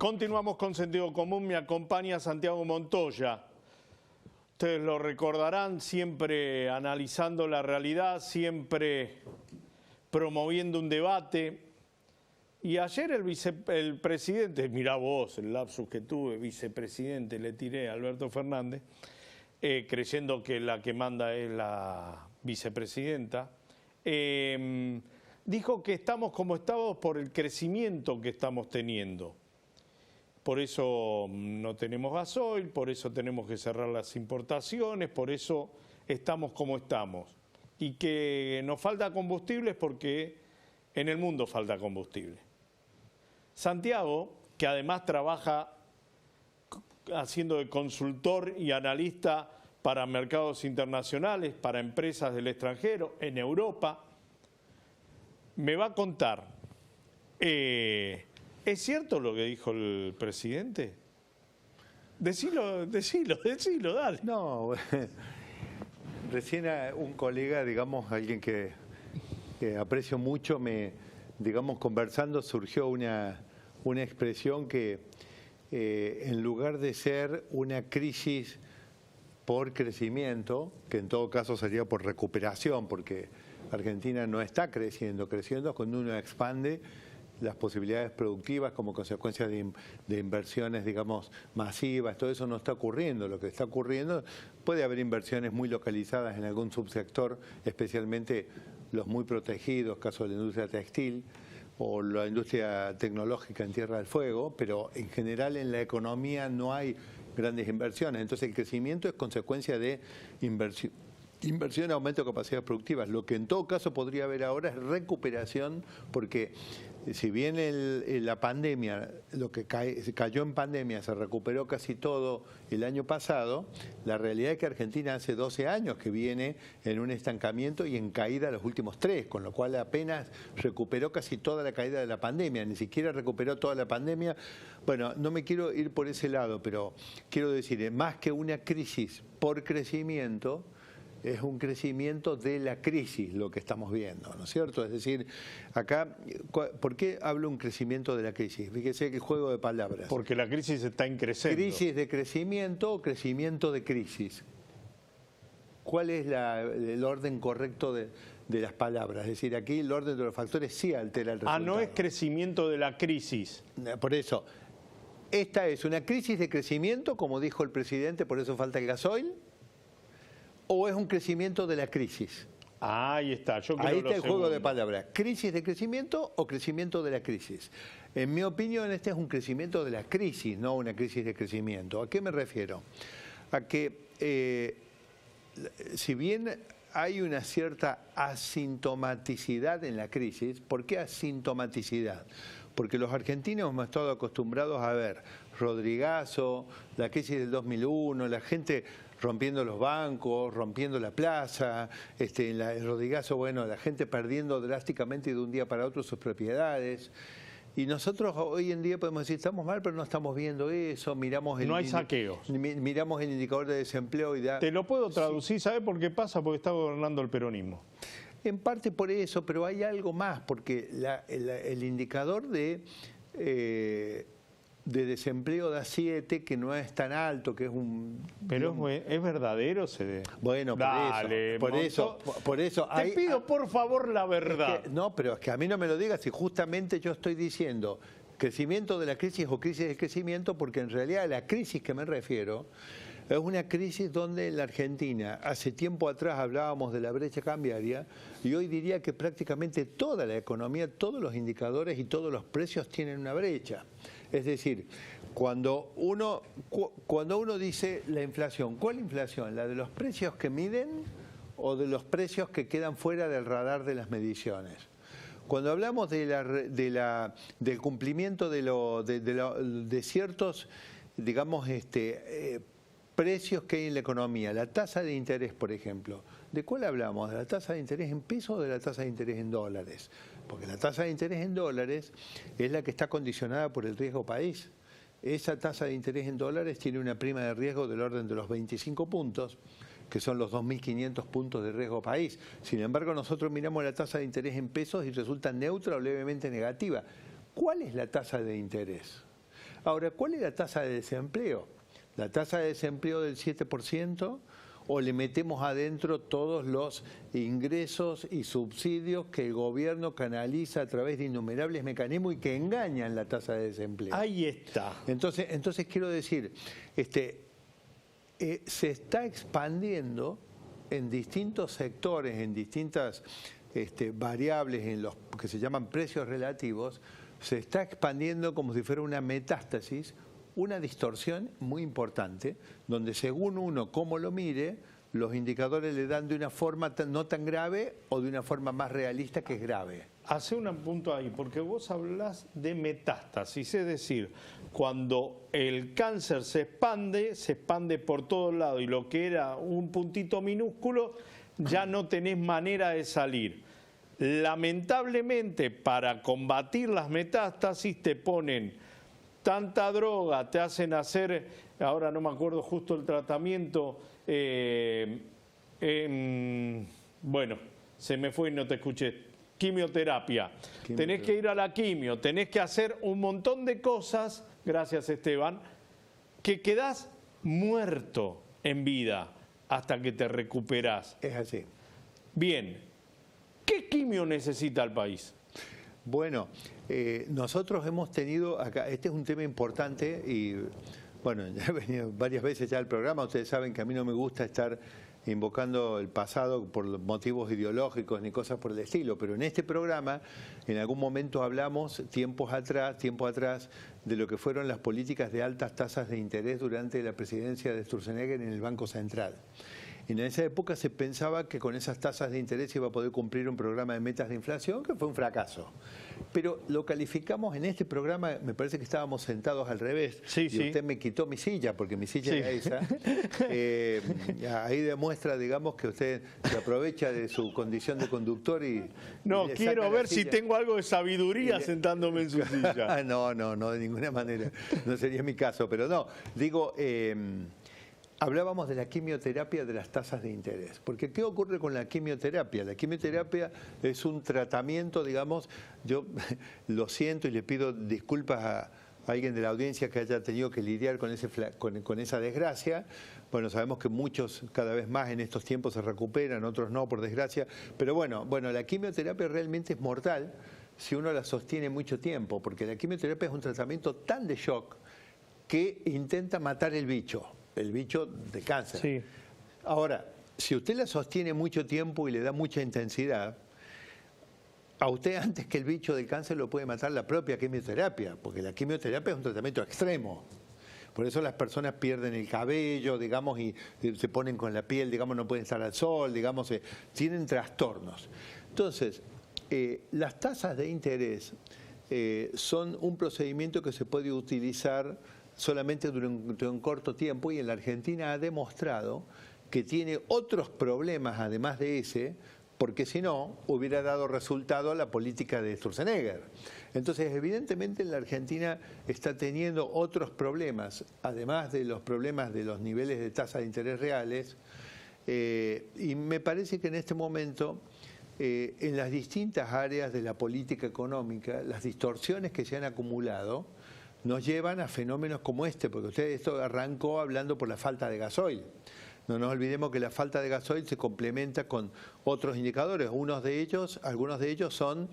Continuamos con Sentido Común, me acompaña Santiago Montoya. Ustedes lo recordarán, siempre analizando la realidad, siempre promoviendo un debate. Y ayer el presidente, mirá vos, el lapsus que tuve, vicepresidente, le tiré a Alberto Fernández, creyendo que la que manda es la vicepresidenta, dijo que estamos como estamos por el crecimiento que estamos teniendo. Por eso no tenemos gasoil, por eso tenemos que cerrar las importaciones, por eso estamos como estamos. Y que nos falta combustible es porque en el mundo falta combustible. Santiago, que además trabaja haciendo de consultor y analista para mercados internacionales, para empresas del extranjero, en Europa, me va a contar, ¿es cierto lo que dijo el presidente? Decilo, dale. No, recién un colega, digamos, alguien que aprecio mucho, digamos, conversando surgió una expresión que en lugar de ser una crisis por crecimiento, que en todo caso sería por recuperación, porque Argentina no está creciendo cuando uno expande las posibilidades productivas como consecuencia de inversiones, digamos, masivas, todo eso no está ocurriendo. Lo que está ocurriendo, puede haber inversiones muy localizadas en algún subsector, especialmente los muy protegidos, caso de la industria textil o la industria tecnológica en Tierra del Fuego, pero en general en la economía no hay grandes inversiones. Entonces el crecimiento es consecuencia de inversión, aumento de capacidades productivas. Lo que en todo caso podría haber ahora es recuperación, porque si bien la pandemia, lo que cayó en pandemia, se recuperó casi todo el año pasado, la realidad es que Argentina hace 12 años que viene en un estancamiento y en caída los últimos 3, con lo cual apenas recuperó casi toda la caída de la pandemia, ni siquiera recuperó toda la pandemia. Bueno, no me quiero ir por ese lado, pero quiero decir, más que una crisis por crecimiento, es un crecimiento de la crisis lo que estamos viendo, ¿no es cierto? Es decir, acá, ¿por qué hablo un crecimiento de la crisis? Fíjese que juego de palabras. Porque la crisis está en creciendo. ¿Crisis de crecimiento o crecimiento de crisis? ¿Cuál es el orden correcto de las palabras? Es decir, aquí el orden de los factores sí altera el resultado. No es crecimiento de la crisis. Por eso, esta es una crisis de crecimiento, como dijo el presidente, por eso falta el gasoil. ¿O es un crecimiento de la crisis? Ahí está, yo creo ahí está el segundo. Juego de palabras. ¿Crisis de crecimiento o crecimiento de la crisis? En mi opinión, este es un crecimiento de la crisis, no una crisis de crecimiento. ¿A qué me refiero? A que, si bien hay una cierta asintomaticidad en la crisis, ¿por qué asintomaticidad? Porque los argentinos hemos estado acostumbrados a ver Rodrigazo, la crisis del 2001, la gente rompiendo los bancos, rompiendo la plaza, el Rodrigazo, bueno, la gente perdiendo drásticamente de un día para otro sus propiedades. Y nosotros hoy en día podemos decir, estamos mal, pero no estamos viendo eso, miramos no hay saqueos. Miramos el indicador de desempleo y da... Te lo puedo traducir, ¿sabes por qué pasa? Porque está gobernando el peronismo. En parte por eso, pero hay algo más, porque el indicador de desempleo da 7, que no es tan alto, que es un... Pero es verdadero, Bueno, dale, por eso. Te pido por favor la verdad. No, pero es que a mí no me lo digas, si justamente yo estoy diciendo crecimiento de la crisis o crisis de crecimiento, porque en realidad la crisis que me refiero es una crisis donde en la Argentina, hace tiempo atrás hablábamos de la brecha cambiaria, y hoy diría que prácticamente toda la economía, todos los indicadores y todos los precios tienen una brecha. Es decir, cuando uno dice la inflación, ¿cuál inflación? ¿La de los precios que miden o de los precios que quedan fuera del radar de las mediciones? Cuando hablamos del cumplimiento de ciertos, digamos, precios que hay en la economía, la tasa de interés, por ejemplo, ¿de cuál hablamos? ¿De la tasa de interés en pesos o de la tasa de interés en dólares? Porque la tasa de interés en dólares es la que está condicionada por el riesgo país. Esa tasa de interés en dólares tiene una prima de riesgo del orden de los 25 puntos, que son los 2.500 puntos de riesgo país. Sin embargo, nosotros miramos la tasa de interés en pesos y resulta neutra o levemente negativa. ¿Cuál es la tasa de interés? Ahora, ¿cuál es la tasa de desempleo? ¿La tasa de desempleo del 7%? ¿O le metemos adentro todos los ingresos y subsidios que el gobierno canaliza a través de innumerables mecanismos y que engañan la tasa de desempleo? Ahí está. Entonces quiero decir, se está expandiendo en distintos sectores, en distintas variables, en los que se llaman precios relativos, se está expandiendo como si fuera una metástasis, una distorsión muy importante, donde según uno cómo lo mire, los indicadores le dan de una forma no tan grave o de una forma más realista que es grave. Hace un punto ahí, porque vos hablás de metástasis, es decir, cuando el cáncer se expande por todos lados y lo que era un puntito minúsculo, ya no tenés manera de salir. Lamentablemente, para combatir las metástasis te ponen tanta droga, te hacen hacer, ahora no me acuerdo justo el tratamiento, bueno, se me fue y no te escuché, quimioterapia. Tenés que ir a la quimio, tenés que hacer un montón de cosas, gracias Esteban, que quedás muerto en vida hasta que te recuperás. Es así. Bien, ¿qué quimio necesita el país? Bueno, nosotros hemos tenido acá, este es un tema importante y bueno, ya he venido varias veces ya al programa, ustedes saben que a mí no me gusta estar invocando el pasado por motivos ideológicos ni cosas por el estilo, pero en este programa en algún momento hablamos tiempo atrás de lo que fueron las políticas de altas tasas de interés durante la presidencia de Sturzenegger en el Banco Central. En esa época se pensaba que con esas tasas de interés se iba a poder cumplir un programa de metas de inflación, que fue un fracaso. Pero lo calificamos en este programa, me parece que estábamos sentados al revés. Sí, y sí. Usted me quitó mi silla, porque mi silla era esa. Ahí demuestra, digamos, que usted se aprovecha de su condición de conductor y... No, y quiero ver si tengo algo de sabiduría sentándome en su silla. No, de ninguna manera. No sería mi caso, pero no. Digo... Hablábamos de la quimioterapia de las tasas de interés, porque ¿qué ocurre con la quimioterapia? La quimioterapia es un tratamiento, digamos, yo lo siento y le pido disculpas a alguien de la audiencia que haya tenido que lidiar con esa desgracia. Bueno, sabemos que muchos cada vez más en estos tiempos se recuperan, otros no, por desgracia, pero bueno, la quimioterapia realmente es mortal si uno la sostiene mucho tiempo, porque la quimioterapia es un tratamiento tan de shock que intenta matar el bicho de cáncer. Sí. Ahora, si usted la sostiene mucho tiempo y le da mucha intensidad, a usted antes que el bicho del cáncer lo puede matar la propia quimioterapia, porque la quimioterapia es un tratamiento extremo. Por eso las personas pierden el cabello, digamos, y se ponen con la piel, digamos, no pueden estar al sol, digamos, tienen trastornos. Entonces, las tasas de interés son un procedimiento que se puede utilizar solamente durante un corto tiempo y en la Argentina ha demostrado que tiene otros problemas además de ese, porque si no hubiera dado resultado a la política de Sturzenegger. Entonces, evidentemente en la Argentina está teniendo otros problemas, además de los problemas de los niveles de tasa de interés reales, y me parece que en este momento en las distintas áreas de la política económica, las distorsiones que se han acumulado nos llevan a fenómenos como este, porque esto arrancó hablando por la falta de gasoil. No nos olvidemos que la falta de gasoil se complementa con otros indicadores. Algunos de ellos son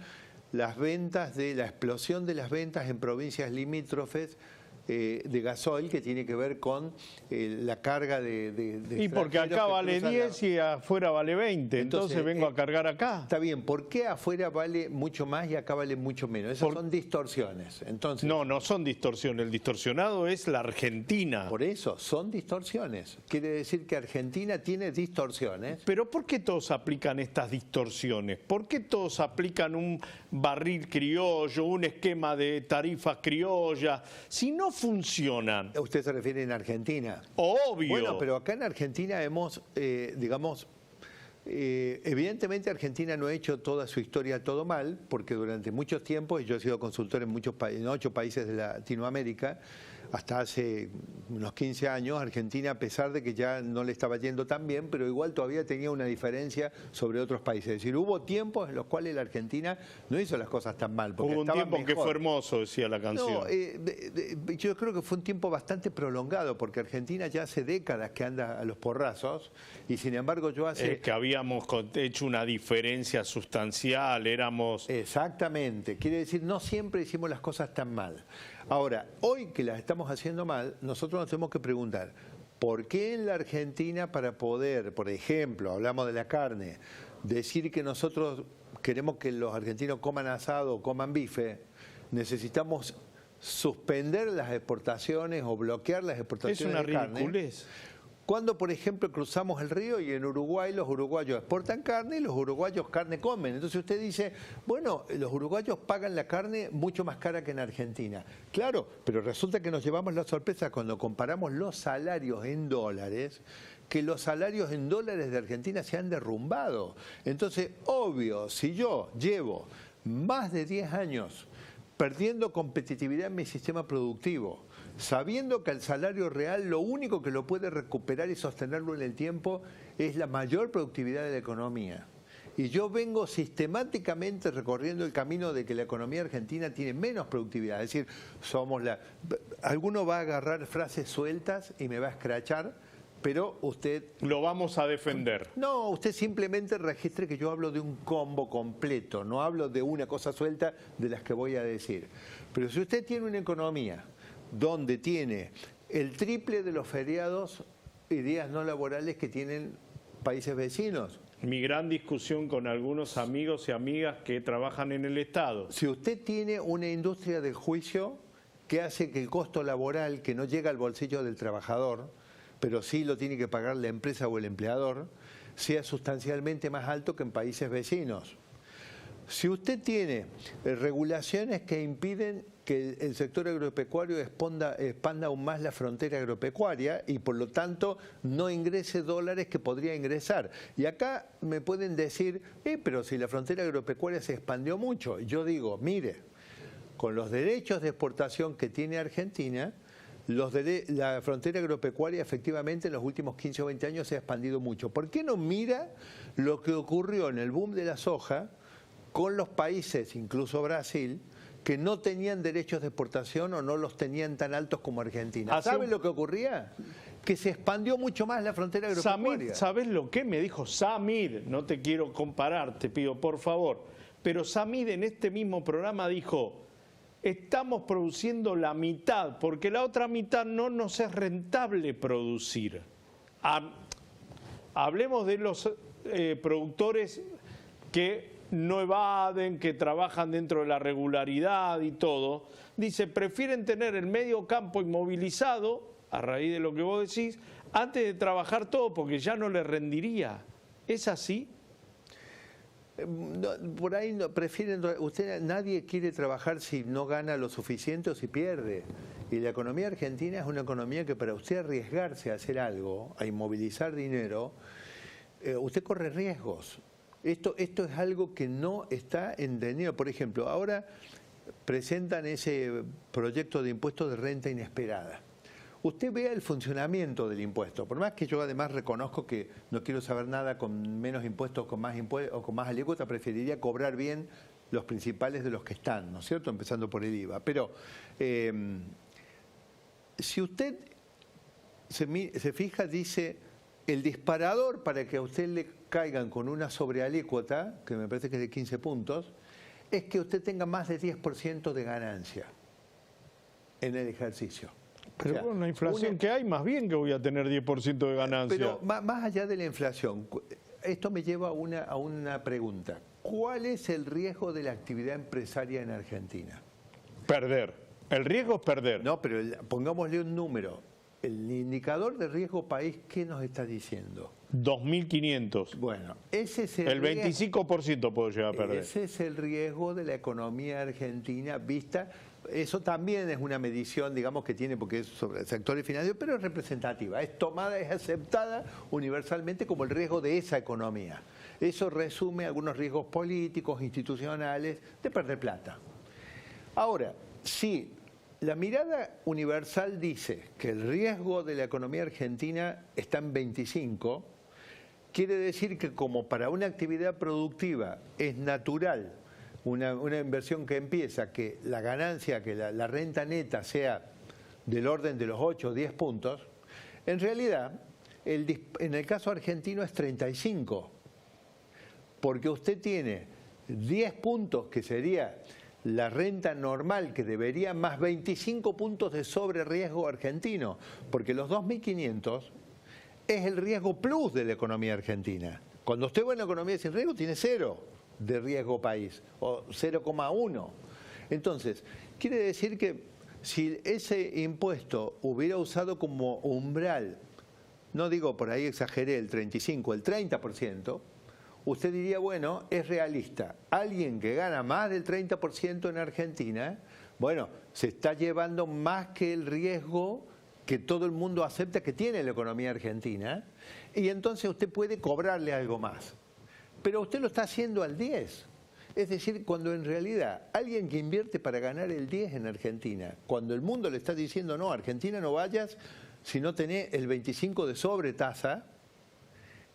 las ventas, la explosión de las ventas en provincias limítrofes de gasoil, que tiene que ver con la carga de y porque acá vale 10 y afuera vale 20, entonces vengo a cargar acá. Está bien, ¿por qué afuera vale mucho más y acá vale mucho menos? Esas son distorsiones. Entonces, no son distorsiones, el distorsionado es la Argentina. Por eso, son distorsiones. Quiere decir que Argentina tiene distorsiones. Pero ¿por qué todos aplican estas distorsiones? ¿Por qué todos aplican un barril criollo, un esquema de tarifas criollas? Si no funcionan. ¿Usted se refiere en Argentina? Obvio. Bueno, pero acá en Argentina hemos, digamos, Evidentemente Argentina no ha hecho toda su historia todo mal, porque durante muchos tiempos, y yo he sido consultor en 8 países de Latinoamérica, hasta hace unos 15 años, Argentina, a pesar de que ya no le estaba yendo tan bien, pero igual todavía tenía una diferencia sobre otros países. Es decir, hubo tiempos en los cuales la Argentina no hizo las cosas tan mal. Porque hubo un tiempo mejor. Que fue hermoso, decía la canción. No, yo creo que fue un tiempo bastante prolongado, porque Argentina ya hace décadas que anda a los porrazos, y sin embargo yo hace... Es que habíamos hecho una diferencia sustancial, éramos... Exactamente, quiere decir, no siempre hicimos las cosas tan mal. Ahora, hoy que las estamos haciendo mal, nosotros nos tenemos que preguntar, ¿por qué en la Argentina para poder, por ejemplo, hablamos de la carne, decir que nosotros queremos que los argentinos coman asado o coman bife, necesitamos suspender las exportaciones o bloquear las exportaciones de carne? Es una ridiculez. Cuando, por ejemplo, cruzamos el río y en Uruguay los uruguayos exportan carne y los uruguayos carne comen. Entonces usted dice, bueno, los uruguayos pagan la carne mucho más cara que en Argentina. Claro, pero resulta que nos llevamos la sorpresa cuando comparamos los salarios en dólares, que los salarios en dólares de Argentina se han derrumbado. Entonces, obvio, si yo llevo más de 10 años perdiendo competitividad en mi sistema productivo, sabiendo que el salario real lo único que lo puede recuperar y sostenerlo en el tiempo es la mayor productividad de la economía. Y yo vengo sistemáticamente recorriendo el camino de que la economía argentina tiene menos productividad. Es decir, alguno va a agarrar frases sueltas y me va a escrachar, pero usted... Lo vamos a defender. No, usted simplemente registre que yo hablo de un combo completo, no hablo de una cosa suelta de las que voy a decir. Pero si usted tiene una economía donde tiene el triple de los feriados y días no laborales que tienen países vecinos. Mi gran discusión con algunos amigos y amigas que trabajan en el Estado. Si usted tiene una industria del juicio que hace que el costo laboral, que no llega al bolsillo del trabajador, pero sí lo tiene que pagar la empresa o el empleador, sea sustancialmente más alto que en países vecinos. Si usted tiene regulaciones que impiden que el sector agropecuario expanda aún más la frontera agropecuaria y por lo tanto no ingrese dólares que podría ingresar. Y acá me pueden decir, pero si la frontera agropecuaria se expandió mucho. Yo digo, mire, con los derechos de exportación que tiene Argentina, la frontera agropecuaria efectivamente en los últimos 15 o 20 años se ha expandido mucho. ¿Por qué no mira lo que ocurrió en el boom de la soja con los países, incluso Brasil, que no tenían derechos de exportación o no los tenían tan altos como Argentina? ¿Sabe lo que ocurría? Que se expandió mucho más la frontera agropecuaria. Samir, ¿sabes lo que me dijo Samir? No te quiero comparar, te pido por favor. Pero Samir en este mismo programa dijo, estamos produciendo la mitad, porque la otra mitad no nos es rentable producir. Hablemos de los productores que no evaden, que trabajan dentro de la regularidad y todo. Dice, prefieren tener el medio campo inmovilizado, a raíz de lo que vos decís, antes de trabajar todo, porque ya no les rendiría. ¿Es así? No, por ahí no, nadie quiere trabajar si no gana lo suficiente o si pierde. Y la economía argentina es una economía que para usted arriesgarse a hacer algo, a inmovilizar dinero, usted corre riesgos. Esto es algo que no está entendido. Por ejemplo, ahora presentan ese proyecto de impuesto de renta inesperada. Usted vea el funcionamiento del impuesto. Por más que yo además reconozco que no quiero saber nada con menos impuestos, con más impuestos o con más alícuota, preferiría cobrar bien los principales de los que están, ¿no es cierto? Empezando por el IVA. Pero si usted se fija, dice, el disparador para que a usted le caigan con una sobrealícuota, que me parece que es de 15 puntos, es que usted tenga más de 10% de ganancia en el ejercicio. Pero con la inflación que hay, más bien que voy a tener 10% de ganancia. Pero más allá de la inflación, esto me lleva a una pregunta. ¿Cuál es el riesgo de la actividad empresaria en Argentina? Perder. El riesgo es perder. No, pero pongámosle un número. El indicador de riesgo país, ¿qué nos está diciendo? 2.500. Bueno, ese es el 25% puedo llegar a perder. Ese es el riesgo de la economía argentina vista. Eso también es una medición, digamos, que tiene, porque es sobre sectores financieros, pero es representativa. Es tomada, es aceptada universalmente como el riesgo de esa economía. Eso resume algunos riesgos políticos, institucionales, de perder plata. Ahora, si la mirada universal dice que el riesgo de la economía argentina está en 25, quiere decir que como para una actividad productiva es natural una inversión que empieza, que la ganancia, que la renta neta sea del orden de los 8 o 10 puntos, en realidad en el caso argentino es 35, porque usted tiene 10 puntos que sería la renta normal, que debería, más 25 puntos de sobre riesgo argentino, porque los 2.500 es el riesgo plus de la economía argentina. Cuando usted va en una economía sin riesgo, tiene 0 de riesgo país, o 0,1. Entonces, quiere decir que si ese impuesto hubiera usado como umbral, no digo por ahí exageré, el 35, el 30%, usted diría, bueno, es realista. Alguien que gana más del 30% en Argentina, bueno, se está llevando más que el riesgo que todo el mundo acepta que tiene la economía argentina, y entonces usted puede cobrarle algo más. Pero usted lo está haciendo al 10. Es decir, cuando en realidad alguien que invierte para ganar el 10 en Argentina, cuando el mundo le está diciendo, no, Argentina no vayas si no tenés el 25 de sobretasa,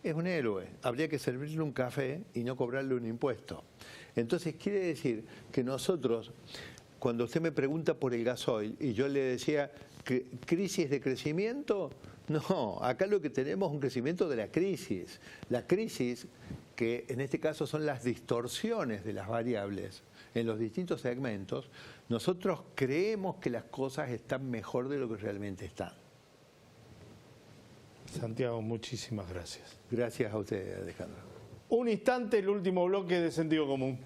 es un héroe. Habría que servirle un café y no cobrarle un impuesto. Entonces quiere decir que nosotros, cuando usted me pregunta por el gasoil y yo le decía, ¿crisis de crecimiento? No, acá lo que tenemos es un crecimiento de la crisis. La crisis, que en este caso son las distorsiones de las variables en los distintos segmentos, nosotros creemos que las cosas están mejor de lo que realmente están. Santiago, muchísimas gracias. Gracias a usted, Alejandro. Un instante, el último bloque de Sentido Común.